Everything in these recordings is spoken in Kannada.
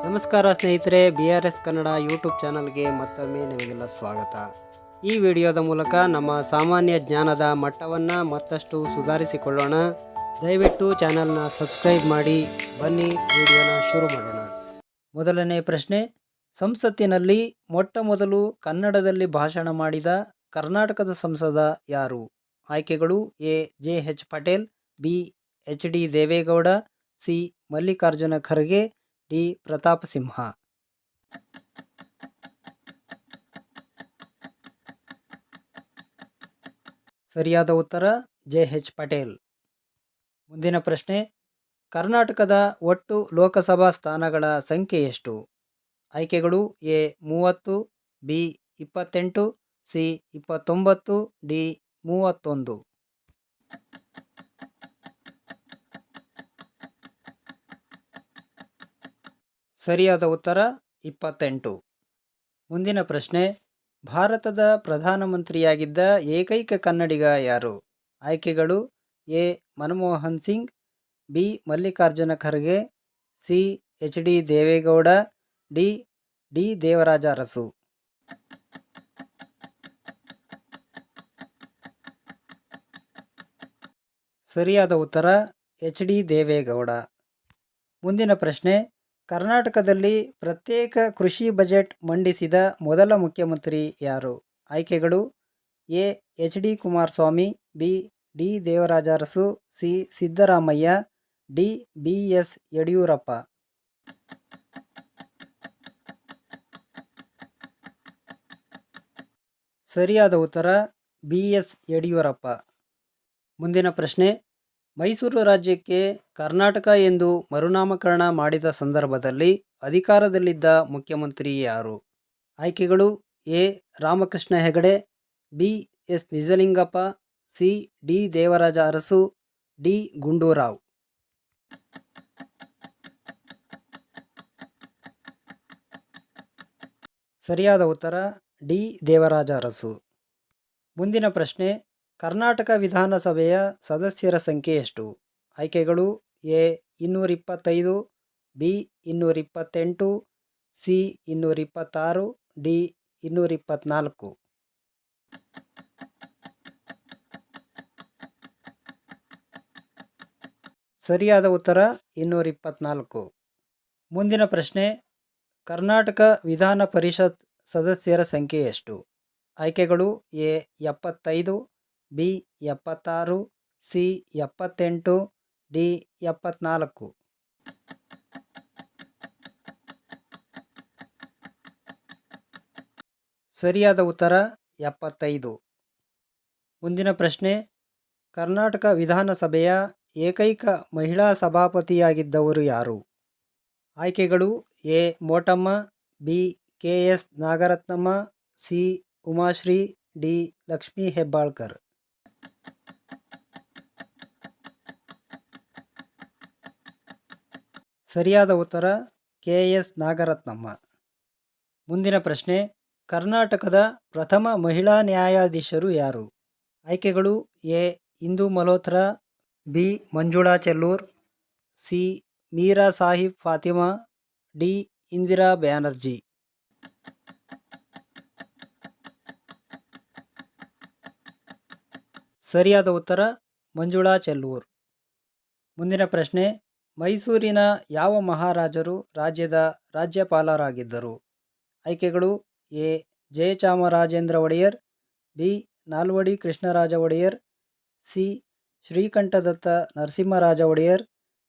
ನಮಸ್ಕಾರ ಸ್ನೇಹಿತರೆ, BRS ಕನ್ನಡ ಯೂಟ್ಯೂಬ್ ಚಾನಲ್ಗೆ ಮತ್ತೊಮ್ಮೆ ನಿಮಗೆಲ್ಲ ಸ್ವಾಗತ. ಈ ವಿಡಿಯೋದ ಮೂಲಕ ನಮ್ಮ ಸಾಮಾನ್ಯ ಜ್ಞಾನದ ಮಟ್ಟವನ್ನು ಮತ್ತಷ್ಟು ಸುಧಾರಿಸಿಕೊಳ್ಳೋಣ. ದಯವಿಟ್ಟು ಚಾನಲ್ನ ಸಬ್ಸ್ಕ್ರೈಬ್ ಮಾಡಿ. ಬನ್ನಿ ವಿಡಿಯೋನ ಶುರು ಮಾಡೋಣ. ಮೊದಲನೇ ಪ್ರಶ್ನೆ, ಸಂಸತ್ತಿನಲ್ಲಿ ಮೊಟ್ಟ ಮೊದಲು ಕನ್ನಡದಲ್ಲಿ ಭಾಷಣ ಮಾಡಿದ ಕರ್ನಾಟಕದ ಸಂಸದ ಯಾರು? ಆಯ್ಕೆಗಳು: A. JH Patel, B. HD Deve Gowda, C. Mallikarjuna Kharge, D. Pratap Simha. ಸರಿಯಾದ ಉತ್ತರ JH ಪಟೇಲ್. ಮುಂದಿನ ಪ್ರಶ್ನೆ, ಕರ್ನಾಟಕದ ಒಟ್ಟು ಲೋಕಸಭಾ ಸ್ಥಾನಗಳ ಸಂಖ್ಯೆ ಎಷ್ಟು? ಆಯ್ಕೆಗಳು: ಎ. 30, ಬಿ. 28, ಸಿ. 29, ಡಿ. 31. ಸರಿಯಾದ ಉತ್ತರ 28. ಮುಂದಿನ ಪ್ರಶ್ನೆ, ಭಾರತದ ಪ್ರಧಾನಮಂತ್ರಿಯಾಗಿದ್ದ ಏಕೈಕ ಕನ್ನಡಿಗ ಯಾರು? ಆಯ್ಕೆಗಳು: A. Manmohan Singh, B. Mallikarjuna Kharge, C. HD Deve Gowda, D. Devaraja Arasu. ಸರಿಯಾದ ಉತ್ತರ HD ದೇವೇಗೌಡ. ಮುಂದಿನ ಪ್ರಶ್ನೆ, ಕರ್ನಾಟಕದಲ್ಲಿ ಪ್ರತ್ಯೇಕ ಕೃಷಿ ಬಜೆಟ್ ಮಂಡಿಸಿದ ಮೊದಲ ಮುಖ್ಯಮಂತ್ರಿ ಯಾರು? ಆಯ್ಕೆಗಳು: A. HD Kumaraswamy, B. D. Devaraja Urs, C. Siddaramaiah, D. BS Yediyurappa. ಸರಿಯಾದ ಉತ್ತರ BS ಯಡಿಯೂರಪ್ಪ. ಮುಂದಿನ ಪ್ರಶ್ನೆ, ಮೈಸೂರು ರಾಜ್ಯಕ್ಕೆ ಕರ್ನಾಟಕ ಎಂದು ಮರುನಾಮಕರಣ ಮಾಡಿದ ಸಂದರ್ಭದಲ್ಲಿ ಅಧಿಕಾರದಲ್ಲಿದ್ದ ಮುಖ್ಯಮಂತ್ರಿ ಯಾರು? ಆಯ್ಕೆಗಳು: A. Ramakrishna Hegde, B. S. Nijalingappa, C. D. Devaraja Arasu, D. Gundu Rao. ಸರಿಯಾದ ಉತ್ತರ ಡಿ. ದೇವರಾಜ ಅರಸು. ಮುಂದಿನ ಪ್ರಶ್ನೆ, ಕರ್ನಾಟಕ ವಿಧಾನಸಭೆಯ ಸದಸ್ಯರ ಸಂಖ್ಯೆ ಎಷ್ಟು? ಆಯ್ಕೆಗಳು: ಎ. 225, ಬಿ. 228, ಸಿ. 226, ಡಿ. 224. ಸರಿಯಾದ ಉತ್ತರ 224. ಮುಂದಿನ ಪ್ರಶ್ನೆ, ಕರ್ನಾಟಕ ವಿಧಾನ ಪರಿಷತ್ ಸದಸ್ಯರ ಸಂಖ್ಯೆ ಎಷ್ಟು? ಆಯ್ಕೆಗಳು: ಎ. 75, ಬಿ. 76, ಸಿ. 78, ಡಿ. 74. ಸರಿಯಾದ ಉತ್ತರ 75. ಮುಂದಿನ ಪ್ರಶ್ನೆ, ಕರ್ನಾಟಕ ವಿಧಾನಸಭೆಯ ಏಕೈಕ ಮಹಿಳಾ ಸಭಾಪತಿಯಾಗಿದ್ದವರು ಯಾರು? ಆಯ್ಕೆಗಳು: A. Motamma, B. KS Nagarathnamma, C. Umashree, D. Lakshmi Hebbalkar. ಸರಿಯಾದ ಉತ್ತರ KS ನಾಗರತ್ನಮ್ಮ. ಮುಂದಿನ ಪ್ರಶ್ನೆ, ಕರ್ನಾಟಕದ ಪ್ರಥಮ ಮಹಿಳಾ ನ್ಯಾಯಾಧೀಶರು ಯಾರು? ಆಯ್ಕೆಗಳು: A. Indu Malhotra, B. Manjula Chellur, C. Meera Sahib Fathima, D. Indira Banerjee. ಸರಿಯಾದ ಉತ್ತರ ಮಂಜುಳಾ ಚೆಲ್ಲೂರ್. ಮುಂದಿನ ಪ್ರಶ್ನೆ, ಮೈಸೂರಿನ ಯಾವ ಮಹಾರಾಜರು ರಾಜ್ಯದ ರಾಜ್ಯಪಾಲರಾಗಿದ್ದರು? ಆಯ್ಕೆಗಳು: A. Jayachamarajendra Wadiyar, B. Nalvadi Krishnaraja Wadiyar, C. Srikantadatta Narasimharaja Wadiyar,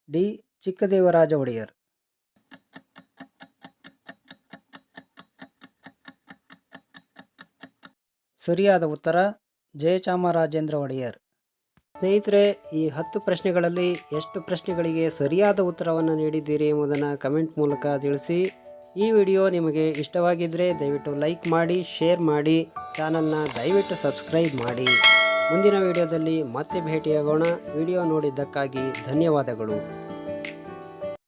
D. Chikkadevaraja Wadiyar. ಸರಿಯಾದ ಉತ್ತರ ಜಯಚಾಮರಾಜೇಂದ್ರ ಒಡೆಯರ್. ಸ್ನೇಹಿತರೆ, ಈ 10 ಪ್ರಶ್ನೆಗಳಲ್ಲಿ ಎಷ್ಟು ಪ್ರಶ್ನೆಗಳಿಗೆ ಸರಿಯಾದ ಉತ್ತರವನ್ನು ನೀಡಿದ್ದೀರಿ ಎಂಬುದನ್ನು ಕಮೆಂಟ್ ಮೂಲಕ ತಿಳಿಸಿ. ಈ ವಿಡಿಯೋ ನಿಮಗೆ ಇಷ್ಟವಾಗಿದ್ದರೆ ದಯವಿಟ್ಟು ಲೈಕ್ ಮಾಡಿ, ಶೇರ್ ಮಾಡಿ, ಚಾನಲ್ನ ದಯವಿಟ್ಟು ಸಬ್ಸ್ಕ್ರೈಬ್ ಮಾಡಿ. ಮುಂದಿನ ವಿಡಿಯೋದಲ್ಲಿ ಮತ್ತೆ ಭೇಟಿಯಾಗೋಣ. ವಿಡಿಯೋ ನೋಡಿದ್ದಕ್ಕಾಗಿ ಧನ್ಯವಾದಗಳು.